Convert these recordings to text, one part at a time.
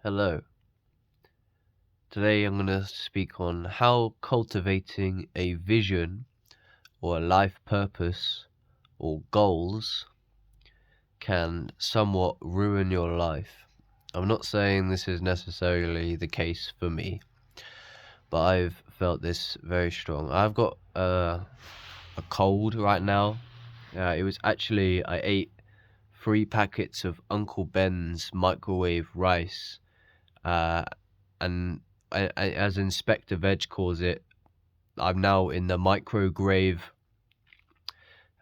Hello. Today I'm going to speak on how cultivating a vision or a life purpose or goals can somewhat ruin your life. I'm not saying this is necessarily the case for me, but I've felt this very strong. I've got a cold right now. It was actually, I ate 3 packets of Uncle Ben's microwave rice, uh, and as Inspector Veg calls it, I'm now in the micrograve.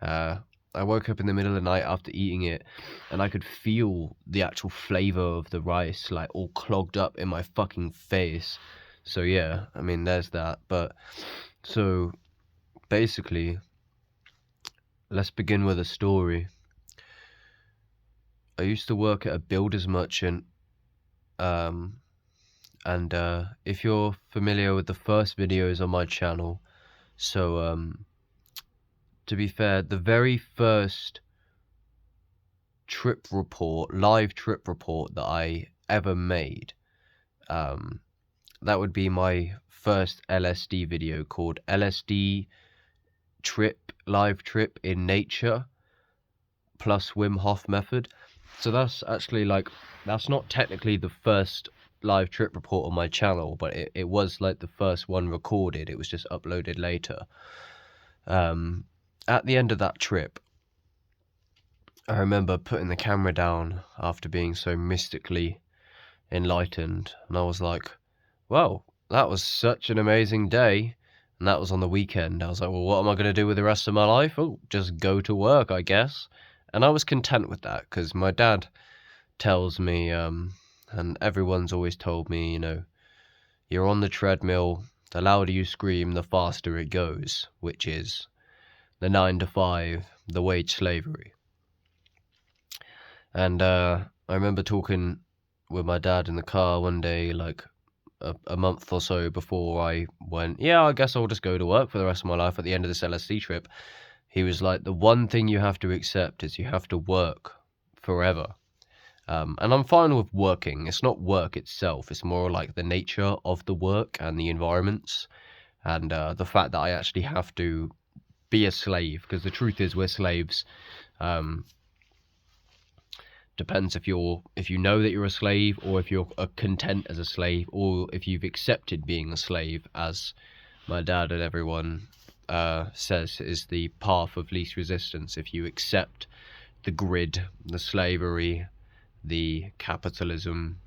I woke up in the middle of the night after eating it, and I could feel the actual flavor of the rice, like, all clogged up in my fucking face. So yeah, I mean, there's that. But so basically, let's begin with a story. I used to work at a builder's merchant, and if you're familiar with the first videos on my channel, so to be fair, the very first live trip report that I ever made, that would be my first LSD video called LSD live trip in nature plus Wim Hof method. So that's actually that's not technically the first live trip report on my channel, but it was like the first one recorded. It was just uploaded later. At the end of that trip, I remember putting the camera down after being so mystically enlightened, and I was like, well, that was such an amazing day. And that was on the weekend. I was like, well, what am I going to do with the rest of my life? Oh, just go to work, I guess. And I was content with that, because my dad tells me, and everyone's always told me, you're on the treadmill, the louder you scream, the faster it goes, which is the 9 to 5, the wage slavery. And I remember talking with my dad in the car one day, like a month or so before I went, yeah, I guess I'll just go to work for the rest of my life at the end of this LSD trip. He was like, the one thing you have to accept is you have to work forever. And I'm fine with working. It's not work itself. It's more like the nature of the work and the environments, and the fact that I actually have to be a slave, because the truth is we're slaves. Depends if you know that you're a slave, or if you're content as a slave, or if you've accepted being a slave, as my dad and everyone says is the path of least resistance. If you accept the grid, the slavery, the capitalism,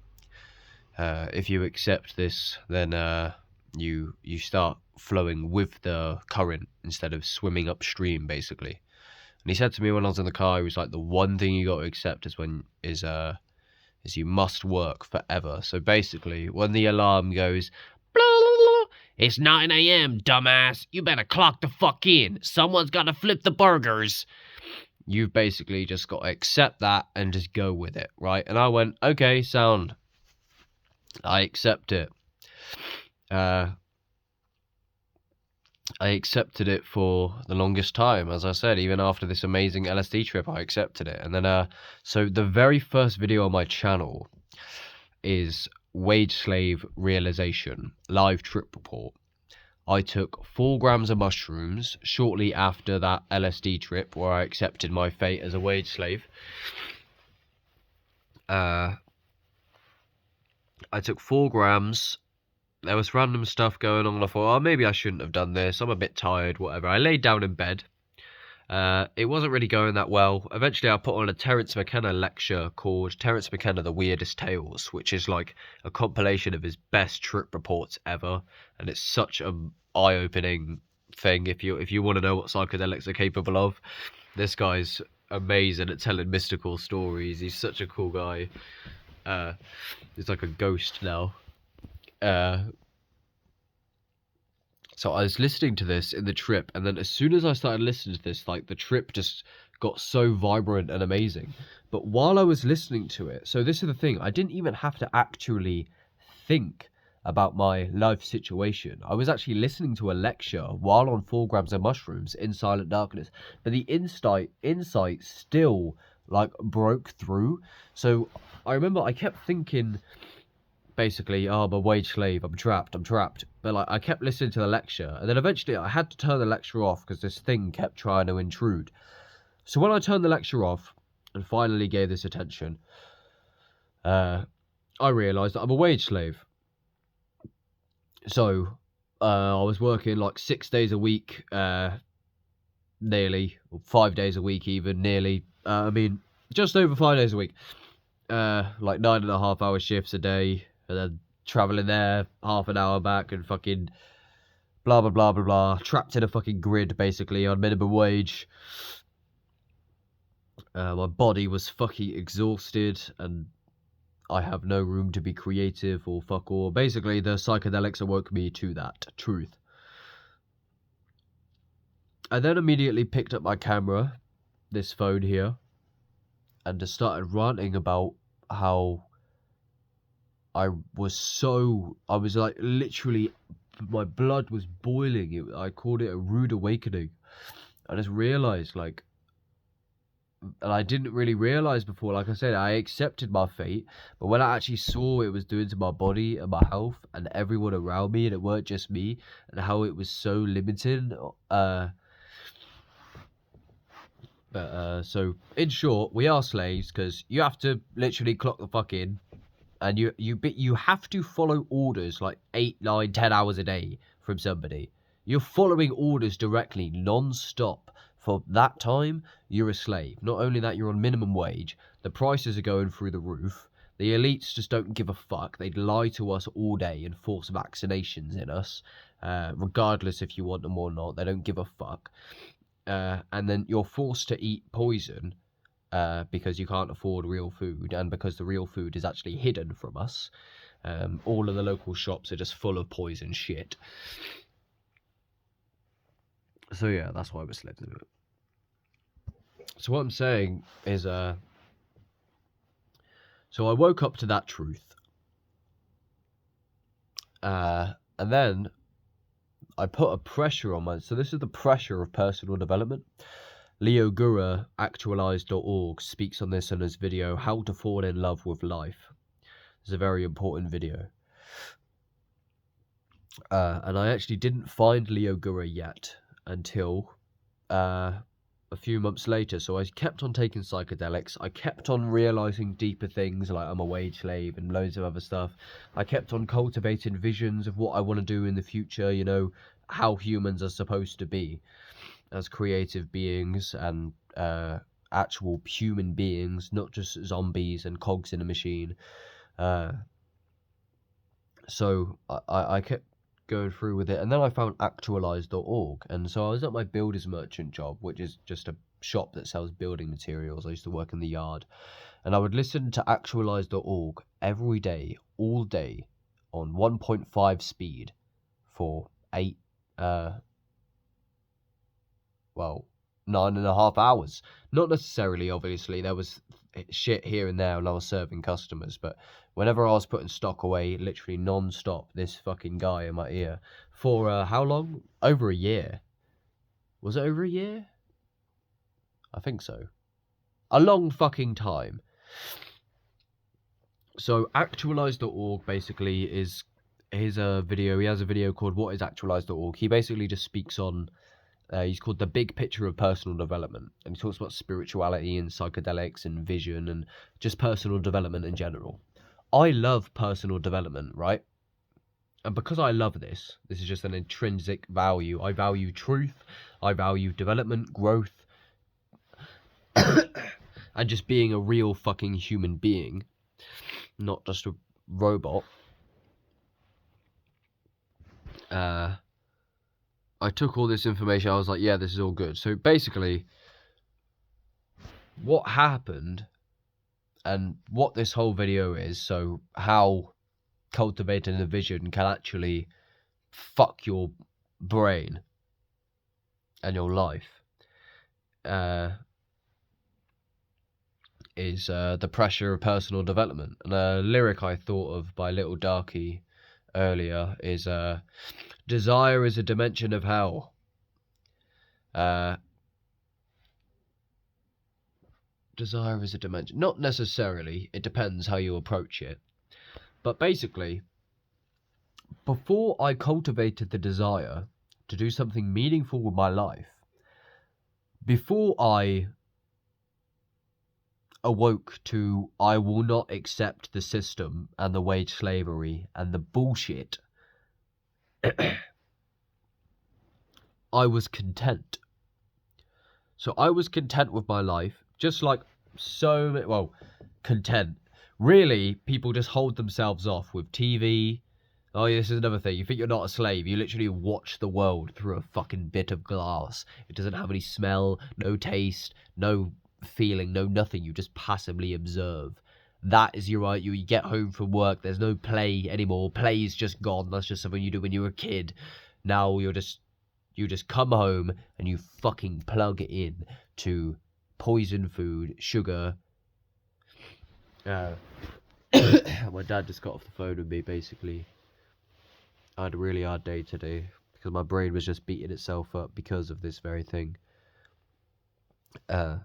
if you accept this, then you start flowing with the current instead of swimming upstream, basically. And he said to me when I was in the car, he was like, the one thing you got to accept is you must work forever. So basically, when the alarm goes, it's 9 a.m., dumbass, you better clock the fuck in. Someone's got to flip the burgers. You've basically just got to accept that and just go with it, right? And I went, okay, sound. I accept it. I accepted it for the longest time. As I said, even after this amazing LSD trip, I accepted it. And then, so the very first video on my channel is Wage Slave Realization, live trip report. I took 4 grams of mushrooms shortly after that LSD trip where I accepted my fate as a wage slave. I took 4 grams. There was random stuff going on. I thought, oh, maybe I shouldn't have done this. I'm a bit tired, whatever. I laid down in bed. It wasn't really going that well. Eventually, I put on a Terence McKenna lecture called Terence McKenna, The Weirdest Tales, which is like a compilation of his best trip reports ever. And it's such an eye-opening thing if you want to know what psychedelics are capable of. This guy's amazing at telling mystical stories. He's such a cool guy. He's like a ghost now. So I was listening to this in the trip, and then as soon as I started listening to this, like, the trip just got so vibrant and amazing. But while I was listening to it, so this is the thing, I didn't even have to actually think about my life situation. I was actually listening to a lecture while on 4 grams of mushrooms in silent darkness, but the insight still, like, broke through. So I remember I kept thinking, basically, oh, I'm a wage slave, I'm trapped. But like, I kept listening to the lecture, and then eventually I had to turn the lecture off because this thing kept trying to intrude. So when I turned the lecture off and finally gave this attention, I realised that I'm a wage slave. So I was working like 6 days a week, nearly, or 5 days a week even, nearly. I mean, just over 5 days a week. Like 9.5 hour shifts a day, and then travelling there, half an hour back, and fucking blah blah blah blah blah. Trapped in a fucking grid, basically, on minimum wage. My body was fucking exhausted, and I have no room to be creative or fuck all. Basically, the psychedelics awoke me to that truth. I then immediately picked up my camera, this phone here, and just started ranting about how I was like literally, my blood was boiling. I called it a rude awakening. I just realised, like, and I didn't really realise before, like I said, I accepted my fate, but when I actually saw what it was doing to my body and my health and everyone around me, and it weren't just me, and how it was so limiting, so in short, we are slaves because you have to literally clock the fuck in, and you have to follow orders like 8, 9, 10 hours a day from somebody. You're following orders directly, non-stop. For that time, you're a slave. Not only that, you're on minimum wage. The prices are going through the roof. The elites just don't give a fuck. They lie to us all day and force vaccinations in us, regardless if you want them or not. They don't give a fuck. And then you're forced to eat poison because you can't afford real food, and because the real food is actually hidden from us. All of the local shops are just full of poison shit. So yeah, that's why we're slaves of it. So what I'm saying is, so I woke up to that truth, and then I put a pressure on so this is the pressure of personal development. Leo Gura, actualized.org, speaks on this in his video, How to Fall in Love with Life. It's a very important video. And I actually didn't find Leo Gura yet until a few months later. So I kept on taking psychedelics. I kept on realizing deeper things, like I'm a wage slave and loads of other stuff. I kept on cultivating visions of what I want to do in the future, you know, how humans are supposed to be as creative beings and actual human beings, not just zombies and cogs in a machine. So I kept going through with it, and then I found actualized.org, and so I was at my builder's merchant job, which is just a shop that sells building materials. I used to work in the yard, and I would listen to actualized.org every day, all day, on 1.5 speed for 9.5 hours. Not necessarily, obviously, there was shit here and there and I was serving customers, but whenever I was putting stock away, literally non-stop, this fucking guy in my ear for how long? Over a year. Was it over a year? I think so. A long fucking time. So actualized.org basically is his video. He has a video called What is Actualized.org. He basically just speaks on he's called The Big Picture of Personal Development, and he talks about spirituality and psychedelics and vision and just personal development in general. I love personal development, right? And because I love this is just an intrinsic value. I value truth, I value development, growth, and just being a real fucking human being, not just a robot. I took all this information, I was like, yeah, this is all good. So basically, what happened and what this whole video is, so how cultivating a vision can actually fuck your brain and your life, is the pressure of personal development. And a lyric I thought of by Little Darky earlier is desire is a dimension of hell. Desire is a dimension. Not necessarily. It depends how you approach it. But basically, before I cultivated the desire to do something meaningful with my life, before I awoke to I will not accept the system and the wage slavery and the bullshit, I was content. So I was content with my life, just like so many, well, content. Really, people just hold themselves off with TV. Oh, yeah, this is another thing. You think you're not a slave. You literally watch the world through a fucking bit of glass. It doesn't have any smell, no taste, no feeling, no nothing. You just passively observe. That is your right. You get home from work. There's no play anymore. Play is just gone. That's just something you do when you were a kid. Now you just come home and you fucking plug it in to poison food, sugar. My dad just got off the phone with me, basically. I had a really hard day today because my brain was just beating itself up because of this very thing. And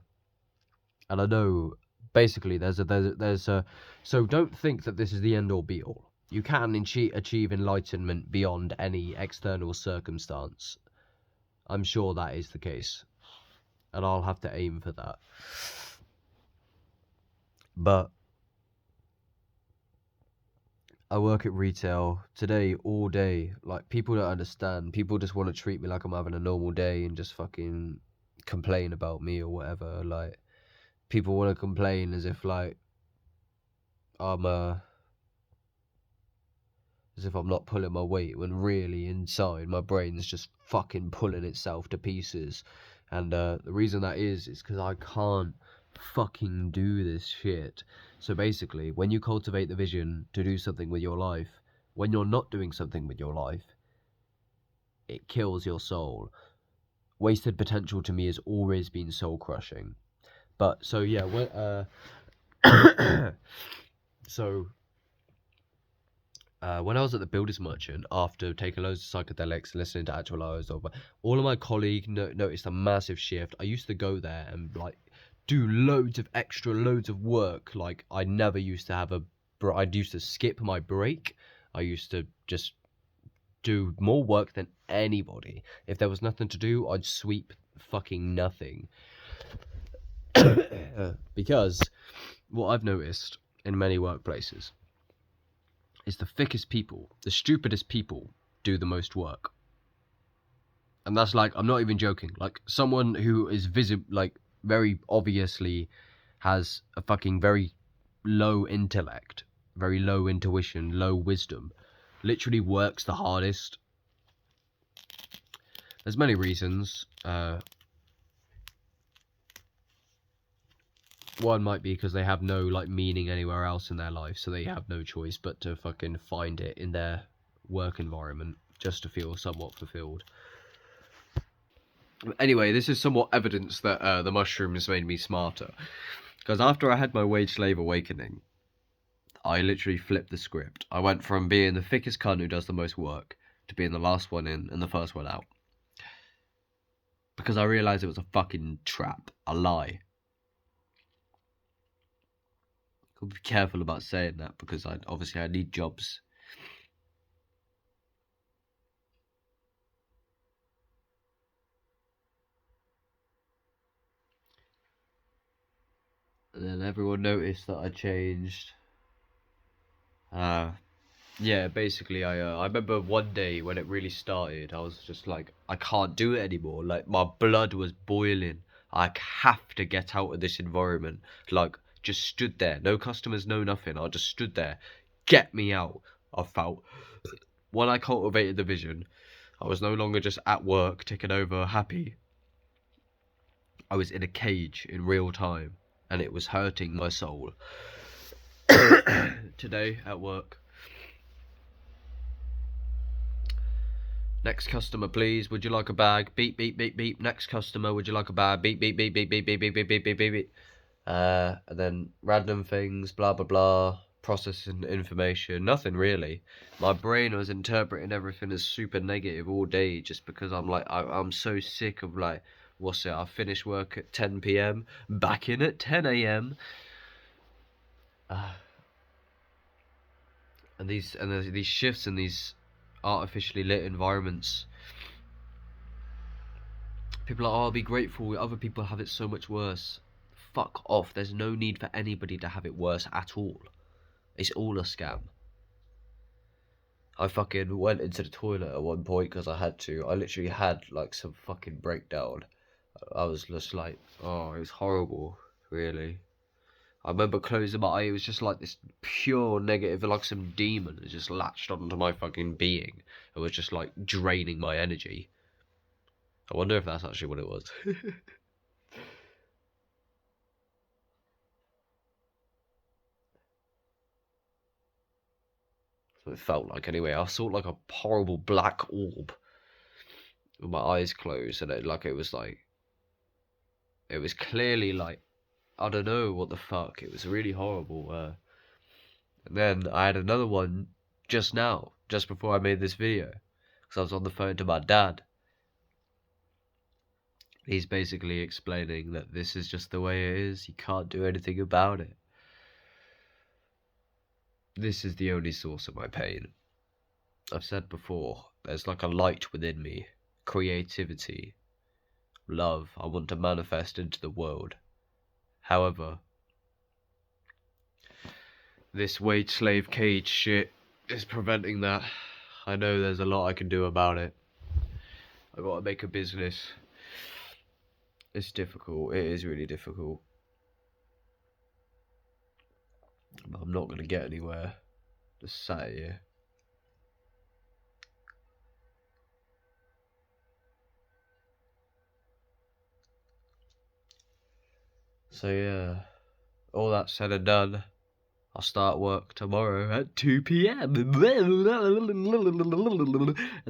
I know, basically, there's a. So don't think that this is the end all be all. You can achieve enlightenment beyond any external circumstance. I'm sure that is the case, and I'll have to aim for that. But I work at retail today all day. Like, people don't understand. People just want to treat me like I'm having a normal day and just fucking complain about me or whatever. Like, people want to complain as if like I'm as if I'm not pulling my weight, when really inside my brain's just fucking pulling itself to pieces. And the reason that is because I can't fucking do this shit. So basically, when you cultivate the vision to do something with your life, when you're not doing something with your life, it kills your soul. Wasted potential to me has always been soul crushing. But so yeah, when I was at the Builders Merchant, after taking loads of psychedelics and listening to actual hours of, all of my colleagues noticed a massive shift. I used to go there and like do loads of work. Like, I never used to have I used to skip my break. I used to just do more work than anybody. If there was nothing to do, I'd sweep fucking nothing. Because what I've noticed in many workplaces is the thickest people, the stupidest people, do the most work. And that's like, I'm not even joking. Like, someone who is like very obviously has a fucking very low intellect, very low intuition, low wisdom, literally works the hardest. There's many reasons. One might be because they have no like meaning anywhere else in their life, so they have no choice but to fucking find it in their work environment just to feel somewhat fulfilled. Anyway, this is somewhat evidence that the mushrooms made me smarter. Because after I had my wage slave awakening, I literally flipped the script. I went from being the thickest cunt who does the most work to being the last one in and the first one out. Because I realised it was a fucking trap, a lie. Gotta be careful about saying that because obviously I need jobs. And then everyone noticed that I changed. Yeah, basically I remember one day when it really started, I was just like, I can't do it anymore. Like, my blood was boiling. I have to get out of this environment. Like, just stood there, no customers, no nothing. I just stood there. Get me out. I felt. When I cultivated the vision, I was no longer just at work, ticking over, happy. I was in a cage in real time, and it was hurting my soul. Today at work. Next customer, please. Would you like a bag? Beep, beep, beep, beep. Next customer, would you like a bag? Beep, beep, beep, beep, beep, beep, beep, beep, beep, beep, beep, beep. And then random things, blah, blah, blah. Processing information. Nothing really. My brain was interpreting everything as super negative all day just because I'm like, I'm so sick of like, what's it? I finish work at 10 p.m. Back in at 10 a.m. And there's these shifts in these artificially lit environments. People are, oh, be grateful, other people have it so much worse. Fuck off, there's no need for anybody to have it worse at all. It's all a scam. I fucking went into the toilet at one point because I had to. I literally had like some fucking breakdown. I was just like, oh, it was horrible, really. I remember closing my eye, it was just like this pure negative, like some demon that just latched onto my fucking being. It was just like draining my energy. I wonder if that's actually what it was. That's what it felt like anyway. I saw like a horrible black orb with my eyes closed, and it was clearly like, I don't know what the fuck. It was really horrible. And then I had another one just now, just before I made this video, because I was on the phone to my dad. He's basically explaining that this is just the way it is. You can't do anything about it. This is the only source of my pain. I've said before, there's like a light within me. Creativity. Love I want to manifest into the world. However, this wage slave cage shit is preventing that. I know there's a lot I can do about it. I gotta make a business. It's difficult. It is really difficult. But I'm not gonna get anywhere. Just sat here. So yeah, all that said and done, I'll start work tomorrow at 2 PM. And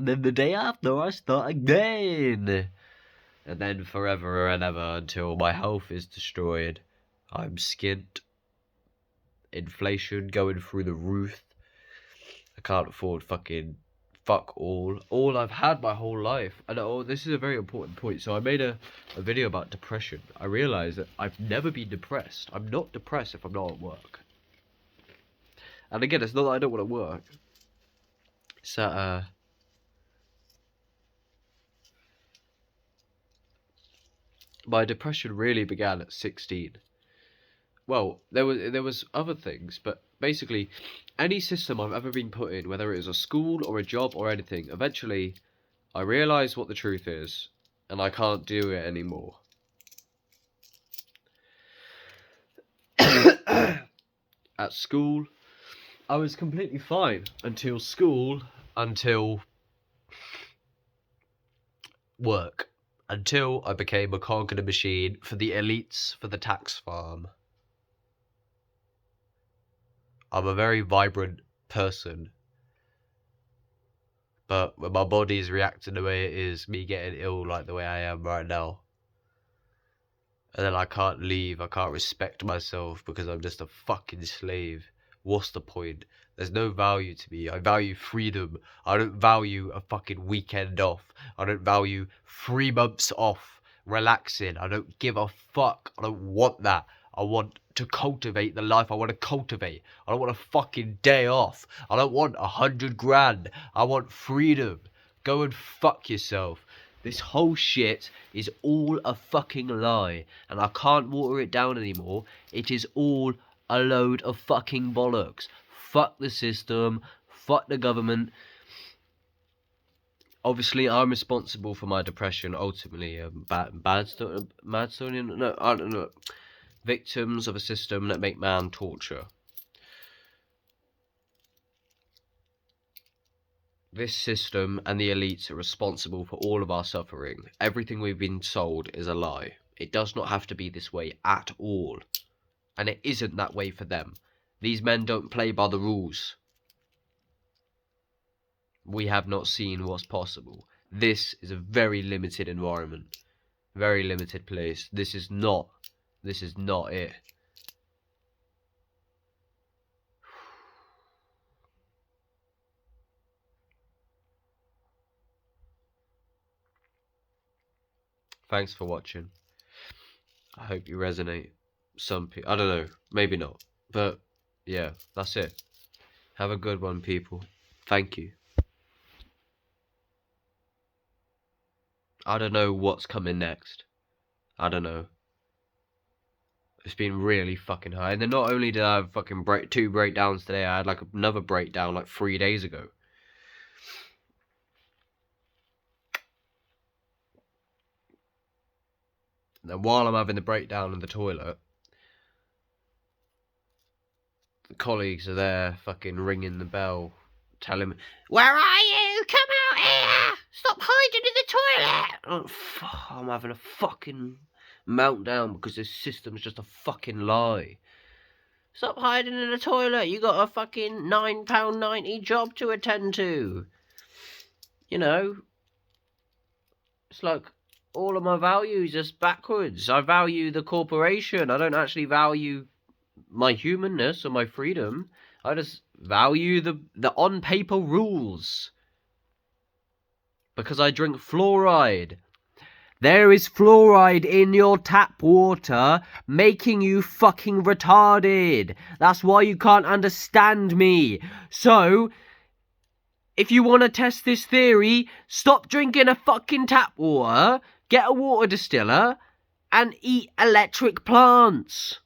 then the day after I start again. And then forever and ever until my health is destroyed. I'm skint. Inflation going through the roof. I can't afford fucking fuck all I've had my whole life. And oh, this is a very important point. So I made a video about depression. I realized that I've never been depressed. I'm not depressed if I'm not at work. And again, it's not that I don't want to work. It's that my depression really began at 16. Well, there was other things, but basically, any system I've ever been put in, whether it was a school or a job or anything, eventually, I realised what the truth is, and I can't do it anymore. At school, I was completely fine until work, until I became a cog in a machine for the elites, for the tax farm. I'm a very vibrant person, but when my body is reacting the way it is, me getting ill like the way I am right now, and then I can't leave, I can't respect myself because I'm just a fucking slave. What's the point? There's no value to me. I value freedom. I don't value a fucking weekend off. I don't value 3 months off relaxing. I don't give a fuck. I don't want that. I want to cultivate the life I want to cultivate. I don't want a fucking day off. I don't want 100 grand. I want freedom. Go and fuck yourself. This whole shit is all a fucking lie, and I can't water it down anymore. It is all a load of fucking bollocks. Fuck the system. Fuck the government. Obviously, I'm responsible for my depression. Ultimately, no, I don't know. Victims of a system that make man torture. This system and the elites are responsible for all of our suffering. Everything we've been sold is a lie. It does not have to be this way at all. And it isn't that way for them. These men don't play by the rules. We have not seen what's possible. This is a very limited environment. Very limited place. This is not it. Thanks for watching. I hope you resonate. Some people, I don't know, maybe not. But yeah, that's it. Have a good one, people. Thank you. I don't know what's coming next. I don't know. It's been really fucking high. And then not only did I have fucking two breakdowns today, I had like another breakdown like 3 days ago. And then while I'm having the breakdown in the toilet, the colleagues are there fucking ringing the bell, telling me, "Where are you? Come out here! Stop hiding in the toilet!" I'm having a fucking meltdown because this system's just a fucking lie. Stop hiding in the toilet. You got a fucking £9.90 job to attend to. You know, it's like all of my values just backwards. I value the corporation. I don't actually value my humanness or my freedom. I just value the on paper rules. Because I drink fluoride. There is fluoride in your tap water, making you fucking retarded. That's why you can't understand me. So, if you want to test this theory, stop drinking a fucking tap water, get a water distiller, and eat electric plants.